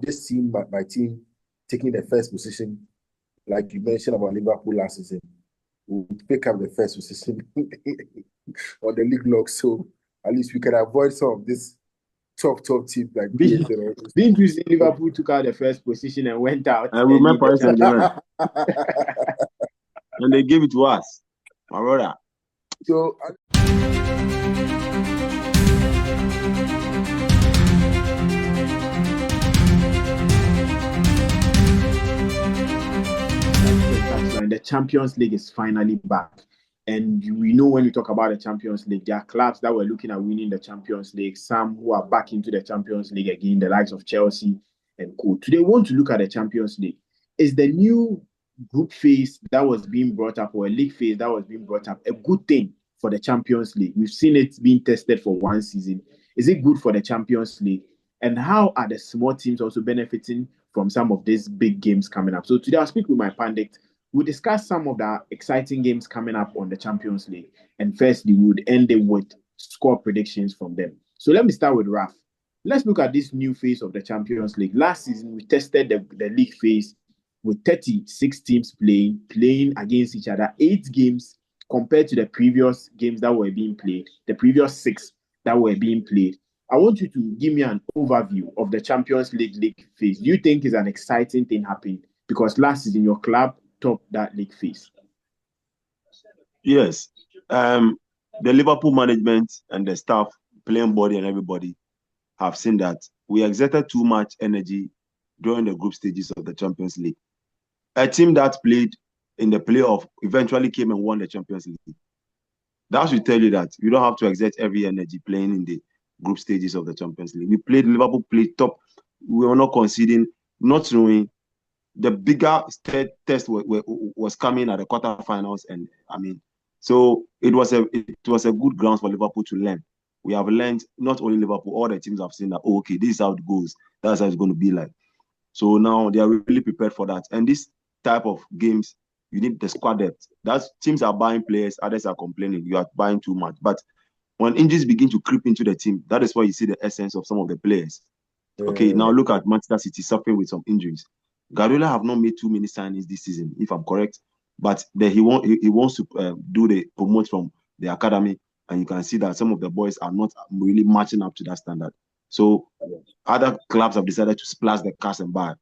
just seen my team taking the first position, like you mentioned about Liverpool last season. We'll pick up the first position on the league log, so at least we can avoid some of this top team like being to see Liverpool took out the first position and went out. I remember Paris Saint-Germain. And they gave it to us, my brother. So the Champions League is finally back. And we know when we talk about the Champions League, there are clubs that were looking at winning the Champions League, some who are back into the Champions League again, the likes of Chelsea and co. Today, we want to look at the Champions League. Is the new group phase that was being brought up, or a league phase that was being brought up, a good thing for the Champions League? We've seen it being tested for one season. Is it good for the Champions League? And how are the small teams also benefiting from some of these big games coming up? So today, I'll speak with my pundit. We'll discuss some of the exciting games coming up on the Champions League. And firstly, we would end it with score predictions from them. So let me start with Raf. Let's look at this new phase of the Champions League. Last season, we tested the league phase with 36 teams playing against each other, 8 games compared to the previous games that were being played, the previous 6 that were being played. I want you to give me an overview of the Champions League phase. Do you think is an exciting thing happening? Because last season, your club top that league phase. Yes. The Liverpool management and the staff, playing body and everybody have seen that we exerted too much energy during the group stages of the Champions League. A team that played in the playoff eventually came and won the Champions League. That should tell you that you don't have to exert every energy playing in the group stages of the Champions League. Liverpool played top. We were not conceding, not knowing. The bigger test was coming at the quarterfinals, and so it was a good ground for Liverpool to learn. We have learned, not only Liverpool, all the teams have seen that. Oh, okay, this is how it goes. That's how it's going to be like. So now they are really prepared for that. And this type of games, you need the squad depth. That's teams are buying players, others are complaining. You are buying too much. But when injuries begin to creep into the team, that is why you see the essence of some of the players. Okay, now look at Manchester City suffering with some injuries. Guardiola have not made too many signings this season, if I'm correct. But he wants to promote from the academy, and you can see that some of the boys are not really matching up to that standard. So other clubs have decided to splash the cash and buy.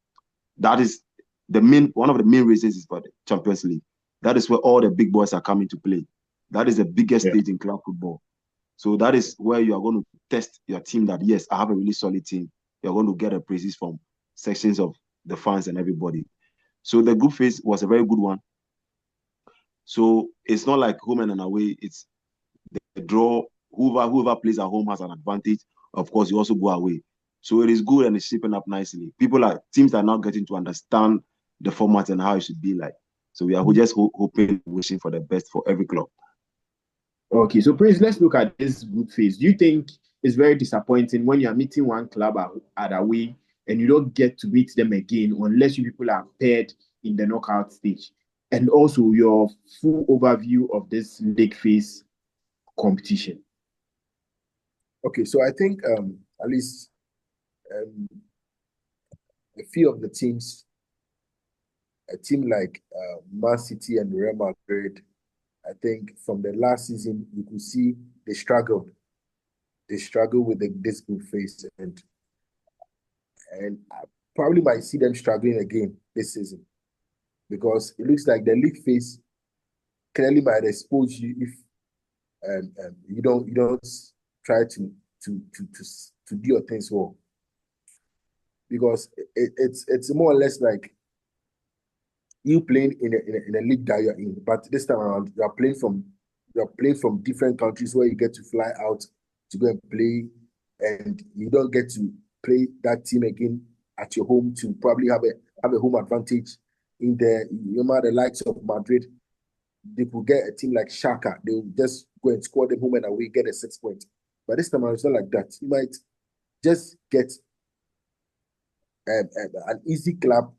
That is one of the main reasons is for the Champions League. That is where all the big boys are coming to play. That is the biggest stage in club football. So that is where you are going to test your team that, yes, I have a really solid team. You're going to get the praises from sections of the fans and everybody. So the group phase was a very good one. So it's not like home and away. It's the draw. Whoever plays at home has an advantage. Of course, you also go away. So it is good and it's shaping up nicely. Teams are now getting to understand the format and how it should be like. So we are just hoping, wishing for the best for every club. Okay, so Prince, let's look at this group phase. Do you think it's very disappointing when you're meeting one club at away and you don't get to meet them again unless you people are paired in the knockout stage? And also your full overview of this league phase competition. Okay, so I think at least a few of the teams, a team like Man City and Real Madrid, I think from the last season, you could see they struggled. They struggled with this group phase, and I probably might see them struggling again this season, because it looks like the league phase clearly might expose you if you don't try to do your things well, because it's more or less like you playing in a league that you're in, but this time around you're playing from different countries where you get to fly out to go and play, and you don't get to play that team again at your home to probably have a home advantage in there. You know, the likes of Madrid, they could get a team like Shaka, they'll just go and score them home and away, get a 6 point. But this time around, it's not like that. You might just get an easy club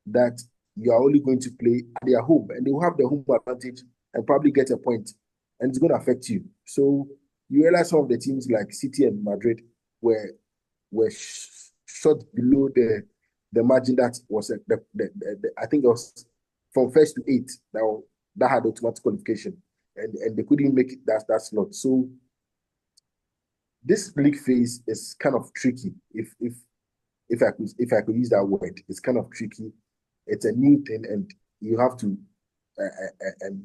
that you are only going to play at their home, and they will have the home advantage and probably get a point, and it's going to affect you. So you realize some of the teams like City and Madrid were shot below the margin that was I think it was from first to eight that had automatic qualification, and they couldn't make it that slot. So this league phase is kind of tricky. If I could use that word, it's kind of tricky. It's a new thing, and you have to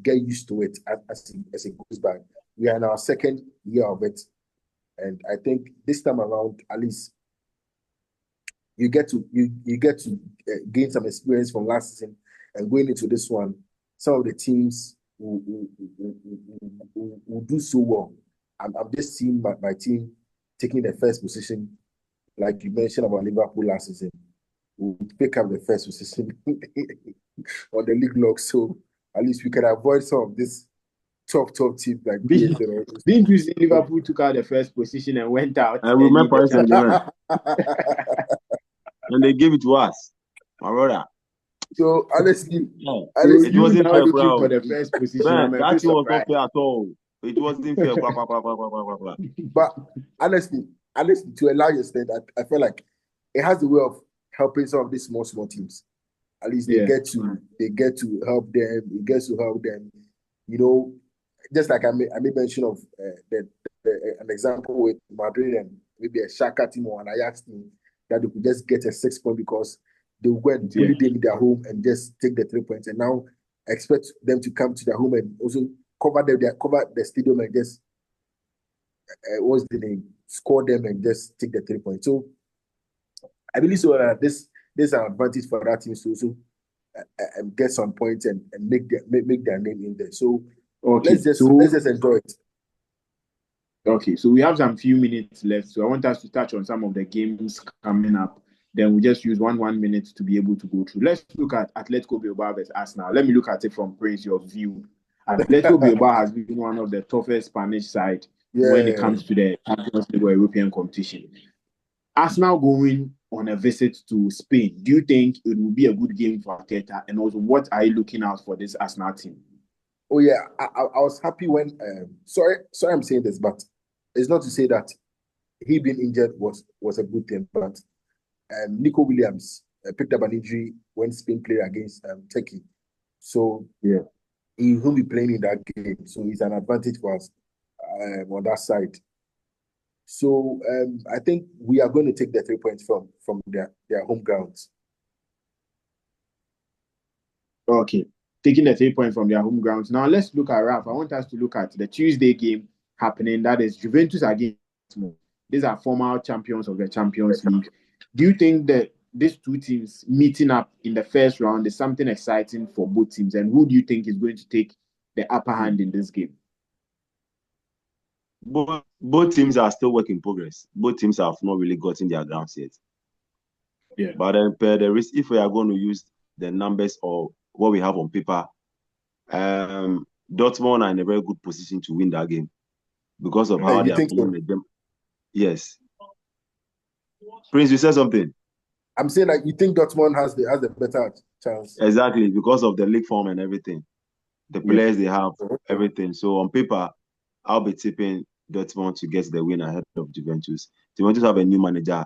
get used to it as it goes by. We are in our second year of it, and I think this time around, at least, you get to gain some experience from last season, and going into this one, some of the teams will do so well. I'm just seeing my team taking the first position, like you mentioned about Liverpool last season. We'll pick up the first position on the league log, so at least we can avoid some of this top teams like PSG and all this. Didn't you see Liverpool took out the first position and went out? I remember Paris Saint-Germain. And they gave it to us, my brother. So honestly, it wasn't fair for the first position. Man, that thing was not fair at all. It wasn't fair. But honestly, to a large extent, I feel like it has the way of helping some of these small teams. At least they get to help them. It gets to help them. You know, just like I made mention of an example with Madrid and maybe a Shaka team or an Ajax team, that they could just get a 6 point because they will go and bully them in their home and just take the 3 points. And now expect them to come to their home and also cover the stadium and just what's the name? Score them and just take the 3 points. So I believe so. This is an advantage for that team to also get some points and make their name in there. So let's just enjoy it. Okay, so we have some few minutes left. So I want us to touch on some of the games coming up. Then we just use 1 minute to be able to go through. Let's look at Atletico Bilbao versus Arsenal. Let me look at it from Prince, your view. Atletico Bilbao has been one of the toughest Spanish side when it comes to the Champions League or European competition. Arsenal going on a visit to Spain. Do you think it will be a good game for Arteta? And also, what are you looking out for this Arsenal team? Oh yeah, I was happy when. Sorry, I'm saying this, but it's not to say that he being injured was a good thing. But Nico Williams picked up an injury when Spain played against Turkey, so he will be playing in that game. So it's an advantage for us on that side. So I think we are going to take the 3 points from their home grounds. Okay, taking the 3 points from their home grounds. Now let's look at Ralph. I want us to look at the Tuesday game happening. That is Juventus against Dortmund. These are former champions of the Champions League. Do you think that these two teams meeting up in the first round is something exciting for both teams? And who do you think is going to take the upper hand in this game? Both teams are still work in progress. Both teams have not really gotten their grounds yet. Yeah. But if we are going to use the numbers or what we have on paper, Dortmund are in a very good position to win that game because of how they are playing the game. Yes. Prince, you said something. I'm saying that you think Dortmund has the better chance. Exactly, because of the league form and everything, the players they have, everything. So on paper, I'll be tipping Dortmund to get the win ahead of Juventus. Juventus have a new manager,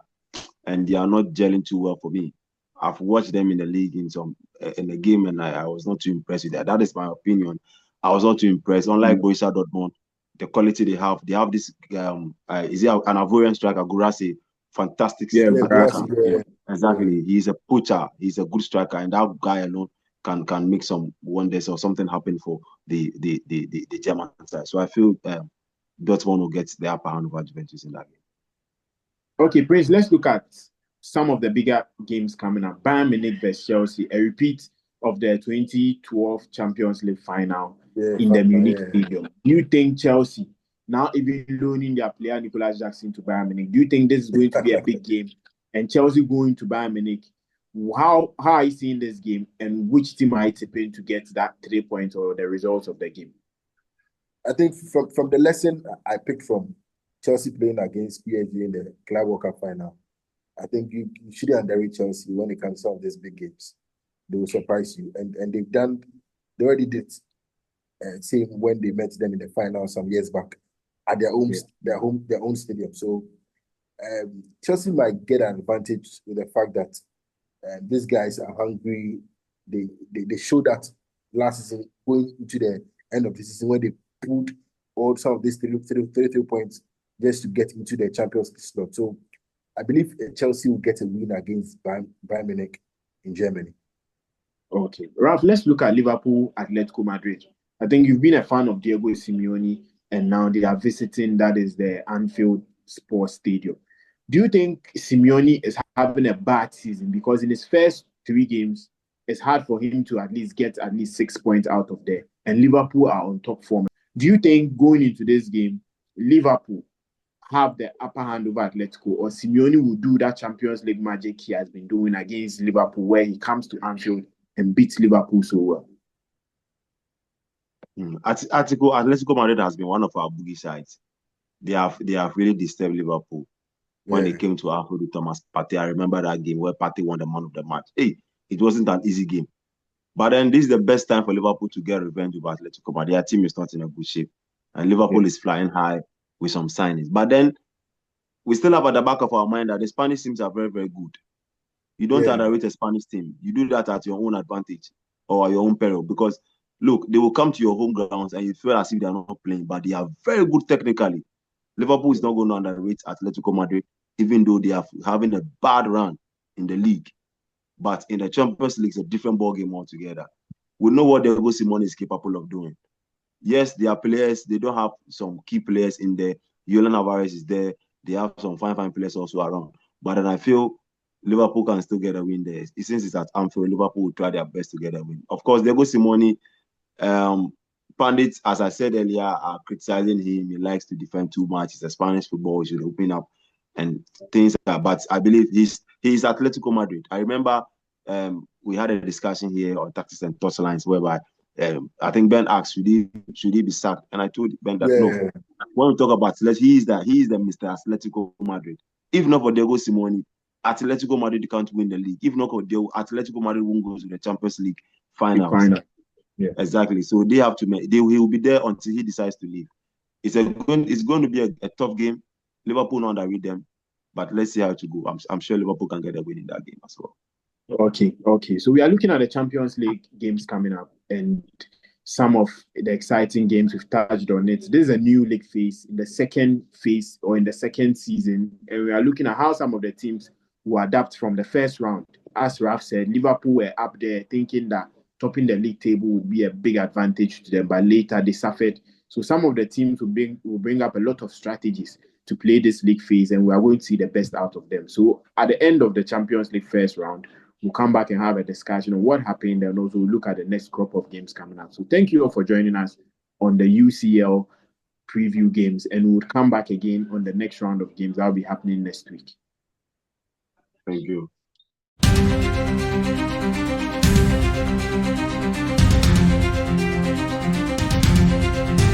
and they are not gelling too well for me. I've watched them in the league in the game, and I was not too impressed with that. That is my opinion. I was not too impressed. Unlike Borussia Dortmund, the quality they have this. Is it an Ivorian striker, Gurasi? Fantastic. Exactly. He's a poacher. He's a good striker, and that guy alone can make some wonders or something happen for the German side. So I feel Dortmund will get the upper hand over Juventus in that game. Okay, Prince, let's look at some of the bigger games coming up. Bayern Munich versus Chelsea, a repeat of the 2012 Champions League final in the Munich Stadium. Do you think Chelsea, now even loaning their player Nicolas Jackson to Bayern Munich, do you think this is going to be a big game? And Chelsea going to Bayern Munich, how are you seeing this game, and which team are you tipping to get that 3 points or the results of the game? I think from the lesson I picked from Chelsea playing against PSG in the Club World Cup final, I think you shouldn't underrate Chelsea when it comes to some of these big games. They will surprise you, and they already did same when they met them in the final some years back at their own stadium. So Chelsea might get an advantage with the fact that these guys are hungry. They showed that last season going into the end of the season when they pulled all some of these 33 points just to get into the Champions League slot. So I believe Chelsea will get a win against Bayern Munich in Germany. Okay, Ralph, let's look at Liverpool, Atletico Madrid. I think you've been a fan of Diego Simeone, and now they are visiting, that is the Anfield Sports Stadium. Do you think Simeone is having a bad season? Because in his first 3 games, it's hard for him to at least get at least 6 points out of there. And Liverpool are on top form. Do you think going into this game, Liverpool have the upper hand over Atletico, or Simeone will do that Champions League magic he has been doing against Liverpool, where he comes to Anfield and beats Liverpool so well? Atletico Madrid has been one of our boogie sides. They have really disturbed Liverpool. When they came to Anfield with Thomas Partey, I remember that game where Partey won the man of the match. Hey, it wasn't an easy game. But then this is the best time for Liverpool to get revenge over Atletico Madrid. Their team is not in a good shape. And Liverpool is flying high with some signings. But then we still have at the back of our mind that the Spanish teams are very, very good. You don't underrate a Spanish team. You do that at your own advantage or your own peril. Because, look, they will come to your home grounds and you feel as if they are not playing. But they are very good technically. Liverpool is not going to underrate Atletico Madrid, even though they are having a bad run in the league. But in the Champions League, it's a different ballgame altogether. We know what Diego Simeone is capable of doing. Yes, they are players. They don't have some key players in there. Julian Alvarez is there. They have some fine players also around. But then I feel Liverpool can still get a win there. Since it's at Anfield, Liverpool will try their best to get a win. Of course, Diego Simeone, pundits, as I said earlier, are criticizing him. He likes to defend too much. It's a Spanish football. He should open up and things like that. But I believe he's Atletico Madrid. I remember we had a discussion here on Tactics and Touchlines whereby I think Ben asked, should he be sacked? And I told Ben that no. When we talk about he is the Mr. Atletico Madrid. If not for Diego Simeone, Atletico Madrid can't win the league. If not for Diego, Atletico Madrid won't go to the Champions League finals. Yeah, exactly. So they have to make. He will be there until he decides to leave. It's going to be a tough game. Liverpool not underrate them, but let's see how it will go. I'm sure Liverpool can get a win in that game as well. Okay. So we are looking at the Champions League games coming up, and some of the exciting games we've touched on it. This is a new league phase, in the second phase or in the second season, and we are looking at how some of the teams will adapt from the first round. As Ralph said, Liverpool were up there thinking that topping the league table would be a big advantage to them, but later they suffered. So some of the teams will bring up a lot of strategies to play this league phase, and we are going to see the best out of them. So at the end of the Champions League first round, we'll come back and have a discussion on what happened, and also look at the next crop of games coming up. So thank you all for joining us on the UCL preview games, and we'll come back again on the next round of games that will be happening next week. Thank you.